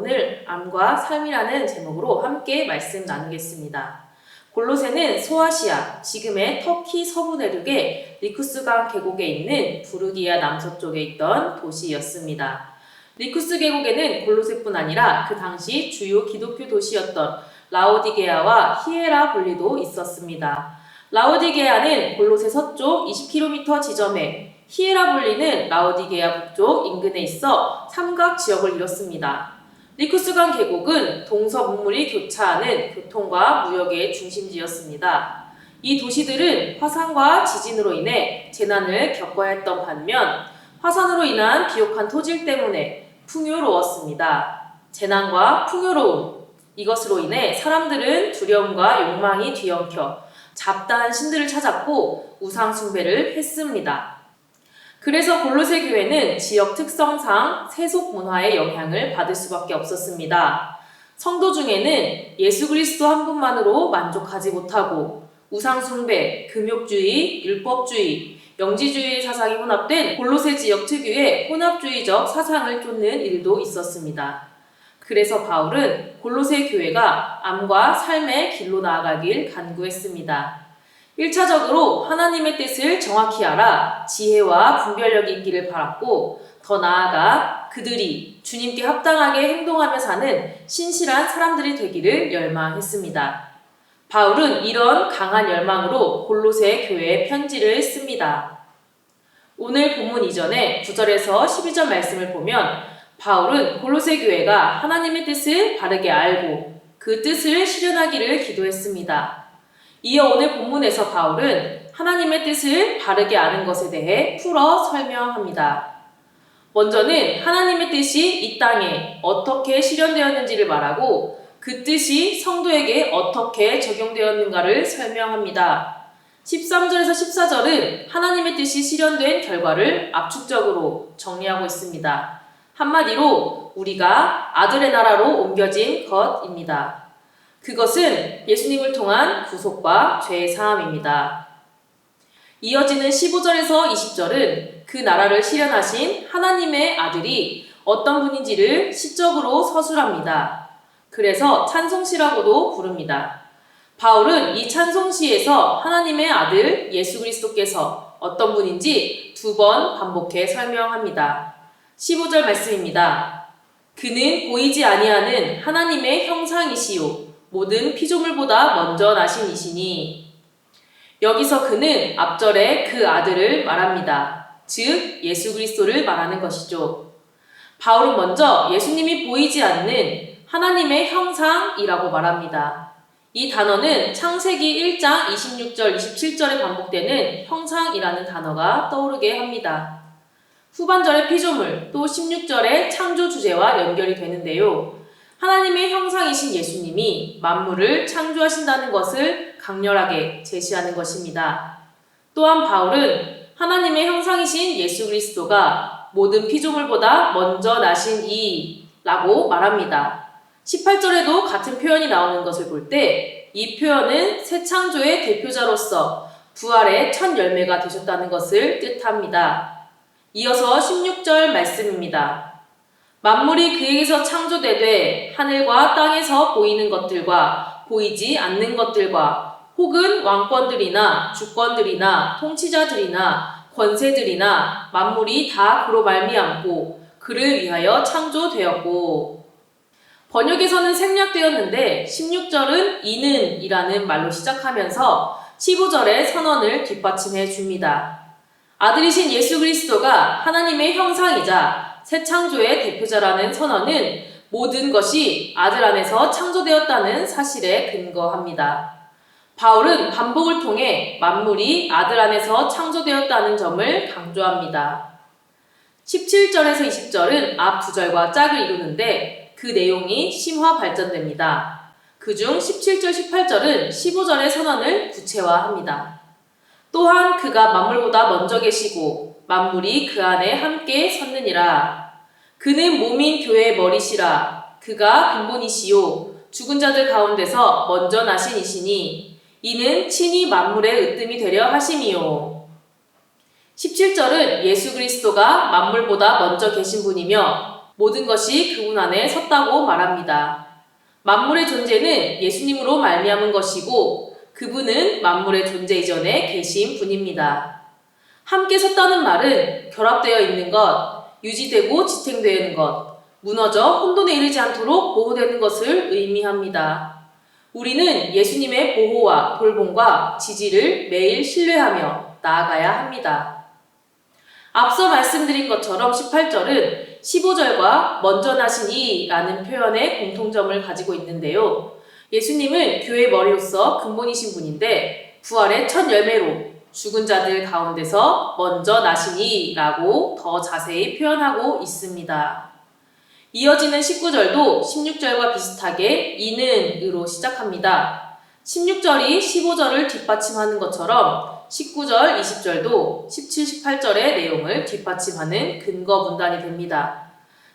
오늘 암과 삶이라는 제목으로 함께 말씀 나누겠습니다. 골로새는 소아시아, 지금의 터키 서부 내륙의 리쿠스강 계곡에 있는 부르기아 남서쪽에 있던 도시였습니다. 리쿠스 계곡에는 골로새뿐 아니라 그 당시 주요 기독교 도시였던 라오디게아와 히에라볼리도 있었습니다. 라오디게아는 골로새 서쪽 20km 지점에, 히에라볼리는 라오디게아 북쪽 인근에 있어 삼각 지역을 이뤘습니다. 리쿠스강 계곡은 동서북물이 교차하는 교통과 무역의 중심지였습니다. 이 도시들은 화산과 지진으로 인해 재난을 겪어야 했던 반면 화산으로 인한 비옥한 토질 때문에 풍요로웠습니다. 재난과 풍요로움, 이것으로 인해 사람들은 두려움과 욕망이 뒤엉켜 잡다한 신들을 찾았고 우상 숭배를 했습니다. 그래서 골로새 교회는 지역 특성상 세속 문화의 영향을 받을 수밖에 없었습니다. 성도 중에는 예수 그리스도 한 분만으로 만족하지 못하고 우상 숭배, 금욕주의, 율법주의, 영지주의 사상이 혼합된 골로새 지역 특유의 혼합주의적 사상을 쫓는 일도 있었습니다. 그래서 바울은 골로새 교회가 암과 삶의 길로 나아가길 간구했습니다. 1차적으로 하나님의 뜻을 정확히 알아 지혜와 분별력이 있기를 바랐고, 더 나아가 그들이 주님께 합당하게 행동하며 사는 신실한 사람들이 되기를 열망했습니다. 바울은 이런 강한 열망으로 골로새 교회에 편지를 씁니다. 오늘 본문 이전에 9절에서 12절 말씀을 보면 바울은 골로새 교회가 하나님의 뜻을 바르게 알고 그 뜻을 실현하기를 기도했습니다. 이어 오늘 본문에서 바울은 하나님의 뜻을 바르게 아는 것에 대해 풀어 설명합니다. 먼저는 하나님의 뜻이 이 땅에 어떻게 실현되었는지를 말하고 그 뜻이 성도에게 어떻게 적용되었는가를 설명합니다. 13절에서 14절은 하나님의 뜻이 실현된 결과를 압축적으로 정리하고 있습니다. 한마디로 우리가 아들의 나라로 옮겨진 것입니다. 그것은 예수님을 통한 구속과 죄의 사함입니다. 이어지는 15절에서 20절은 그 나라를 실현하신 하나님의 아들이 어떤 분인지를 시적으로 서술합니다. 그래서 찬송시라고도 부릅니다. 바울은 이 찬송시에서 하나님의 아들 예수 그리스도께서 어떤 분인지 2번 반복해 설명합니다. 15절 말씀입니다. 그는 보이지 아니하는 하나님의 형상이시요 모든 피조물보다 먼저 나신 이시니. 여기서 그는 앞절에 그 아들을 말합니다. 즉 예수 그리스도를 말하는 것이죠. 바울은 먼저 예수님이 보이지 않는 하나님의 형상이라고 말합니다. 이 단어는 창세기 1장 26절 27절에 반복되는 형상이라는 단어가 떠오르게 합니다. 후반절의 피조물, 또 16절의 창조 주제와 연결이 되는데요. 하나님의 형상이신 예수님이 만물을 창조하신다는 것을 강렬하게 제시하는 것입니다. 또한 바울은 하나님의 형상이신 예수 그리스도가 모든 피조물보다 먼저 나신 이라고 말합니다. 18절에도 같은 표현이 나오는 것을 볼 때 이 표현은 새 창조의 대표자로서 부활의 첫 열매가 되셨다는 것을 뜻합니다. 이어서 16절 말씀입니다. 만물이 그에게서 창조되되 하늘과 땅에서 보이는 것들과 보이지 않는 것들과 혹은 왕권들이나 주권들이나 통치자들이나 권세들이나 만물이 다 그로 말미암고 그를 위하여 창조되었고. 번역에서는 생략되었는데 16절은 이는 이라는 말로 시작하면서 15절의 선언을 뒷받침해 줍니다. 아들이신 예수 그리스도가 하나님의 형상이자 새 창조의 대표자라는 선언은 모든 것이 아들 안에서 창조되었다는 사실에 근거합니다. 바울은 반복을 통해 만물이 아들 안에서 창조되었다는 점을 강조합니다. 17절에서 20절은 앞 2절과 짝을 이루는데 그 내용이 심화 발전됩니다. 그중 17절, 18절은 15절의 선언을 구체화합니다. 또한 그가 만물보다 먼저 계시고 만물이 그 안에 함께 섰느니라. 그는 몸인 교회의 머리시라. 그가 근본이시요 죽은 자들 가운데서 먼저 나신 이시니 이는 친히 만물의 으뜸이 되려 하심이요. 17절은 예수 그리스도가 만물보다 먼저 계신 분이며 모든 것이 그분 안에 섰다고 말합니다. 만물의 존재는 예수님으로 말미암은 것이고 그분은 만물의 존재 이전에 계신 분입니다. 함께 섰다는 말은 결합되어 있는 것, 유지되고 지탱되는 것, 무너져 혼돈에 이르지 않도록 보호되는 것을 의미합니다. 우리는 예수님의 보호와 돌봄과 지지를 매일 신뢰하며 나아가야 합니다. 앞서 말씀드린 것처럼 18절은 15절과 먼저 나시니 라는 표현의 공통점을 가지고 있는데요. 예수님은 교회의 머리로서 근본이신 분인데 부활의 첫 열매로 죽은 자들 가운데서 먼저 나시니 라고 더 자세히 표현하고 있습니다. 이어지는 19절도 16절과 비슷하게 이는 으로 시작합니다. 16절이 15절을 뒷받침하는 것처럼 19절, 20절도 17, 18절의 내용을 뒷받침하는 근거 문단이 됩니다.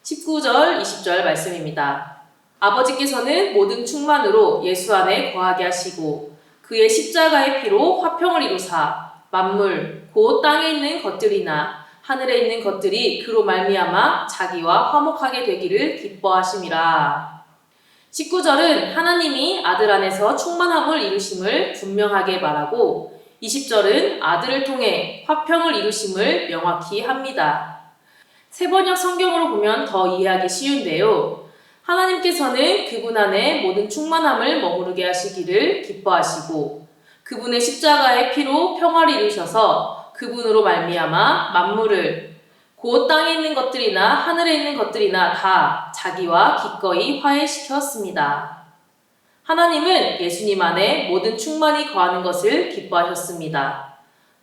19절, 20절 말씀입니다. 아버지께서는 모든 충만으로 예수 안에 거하게 하시고 그의 십자가의 피로 화평을 이루사 만물, 곧 땅에 있는 것들이나 하늘에 있는 것들이 그로 말미암아 자기와 화목하게 되기를 기뻐하심이라. 19절은 하나님이 아들 안에서 충만함을 이루심을 분명하게 말하고 20절은 아들을 통해 화평을 이루심을 명확히 합니다. 세번역 성경으로 보면 더 이해하기 쉬운데요. 하나님께서는 그분 안에 모든 충만함을 머무르게 하시기를 기뻐하시고 그분의 십자가의 피로 평화를 이루셔서 그분으로 말미암아 만물을 곧 땅에 있는 것들이나 하늘에 있는 것들이나 다 자기와 기꺼이 화해시켰습니다. 하나님은 예수님 안에 모든 충만이 거하는 것을 기뻐하셨습니다.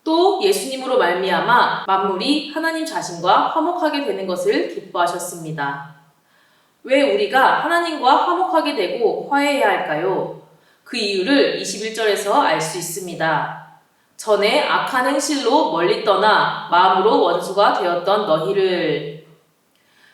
또 예수님으로 말미암아 만물이 하나님 자신과 화목하게 되는 것을 기뻐하셨습니다. 왜 우리가 하나님과 화목하게 되고 화해해야 할까요? 그 이유를 21절에서 알 수 있습니다. 전에 악한 행실로 멀리 떠나 마음으로 원수가 되었던 너희를.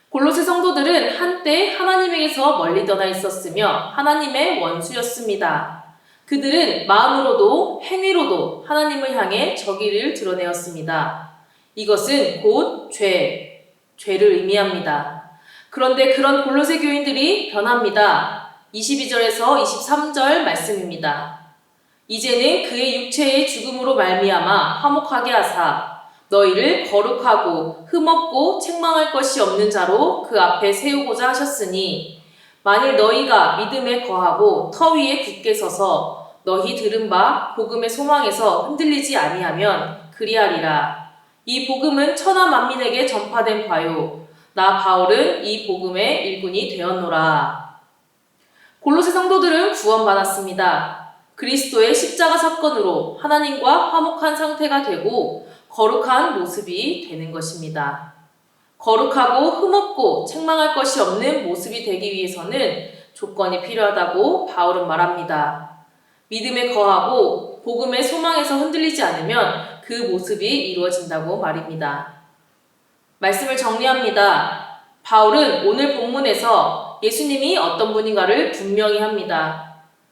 골로새 성도들은 한때 하나님에게서 멀리 떠나 있었으며 하나님의 원수였습니다. 그들은 마음으로도 행위로도 하나님을 향해 적의를 드러내었습니다. 이것은 곧 죄를 의미합니다. 그런데 그런 골로새 교인들이 변합니다. 22절에서 23절 말씀입니다. 이제는 그의 육체의 죽음으로 말미암아 화목하게 하사 너희를 거룩하고 흠없고 책망할 것이 없는 자로 그 앞에 세우고자 하셨으니 만일 너희가 믿음에 거하고 터 위에 굳게 서서 너희 들은 바 복음의 소망에서 흔들리지 아니하면 그리하리라. 이 복음은 천하 만민에게 전파된 바요 나 바울은 이 복음의 일꾼이 되었노라. 골로새 성도들은 구원받았습니다. 그리스도의 십자가 사건으로 하나님과 화목한 상태가 되고 거룩한 모습이 되는 것입니다. 거룩하고 흠없고 책망할 것이 없는 모습이 되기 위해서는 조건이 필요하다고 바울은 말합니다. 믿음에 거하고 복음의 소망에서 흔들리지 않으면 그 모습이 이루어진다고 말입니다. 말씀을 정리합니다. 바울은 오늘 본문에서 예수님이 어떤 분인가를 분명히 합니다.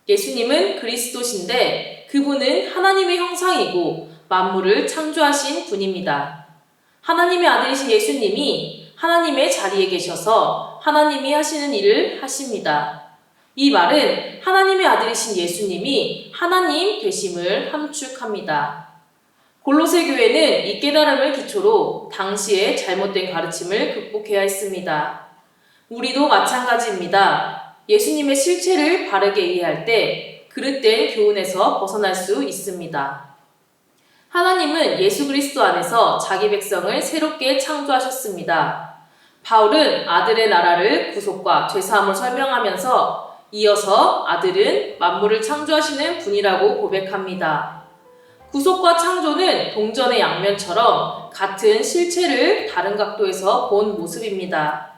예수님은 그리스도신데 그분은 하나님의 형상이고 만물을 창조하신 분입니다. 하나님의 아들이신 예수님이 하나님의 자리에 계셔서 하나님이 하시는 일을 하십니다. 이 말은 하나님의 아들이신 예수님이 하나님 되심을 함축합니다. 골로새 교회는 이 깨달음을 기초로 당시의 잘못된 가르침을 극복해야 했습니다. 우리도 마찬가지입니다. 예수님의 실체를 바르게 이해할 때 그릇된 교훈에서 벗어날 수 있습니다. 하나님은 예수 그리스도 안에서 자기 백성을 새롭게 창조하셨습니다. 바울은 아들의 나라를 구속과 죄사함을 설명하면서 이어서 아들은 만물을 창조하시는 분이라고 고백합니다. 구속과 창조는 동전의 양면처럼 같은 실체를 다른 각도에서 본 모습입니다.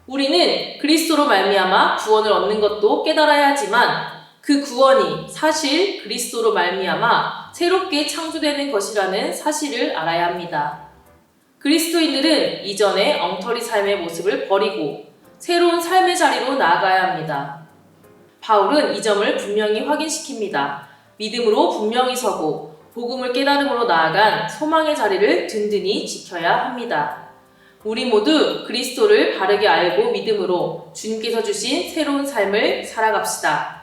우리는 그리스도로 말미암아 구원을 얻는 것도 깨달아야 하지만 그 구원이 사실 그리스도로 말미암아 새롭게 창조되는 것이라는 사실을 알아야 합니다. 그리스도인들은 이전의 엉터리 삶의 모습을 버리고 새로운 삶의 자리로 나아가야 합니다. 바울은 이 점을 분명히 확인시킵니다. 믿음으로 분명히 서고 복음을 깨달음으로 나아간 소망의 자리를 든든히 지켜야 합니다. 우리 모두 그리스도를 바르게 알고 믿음으로 주님께서 주신 새로운 삶을 살아갑시다.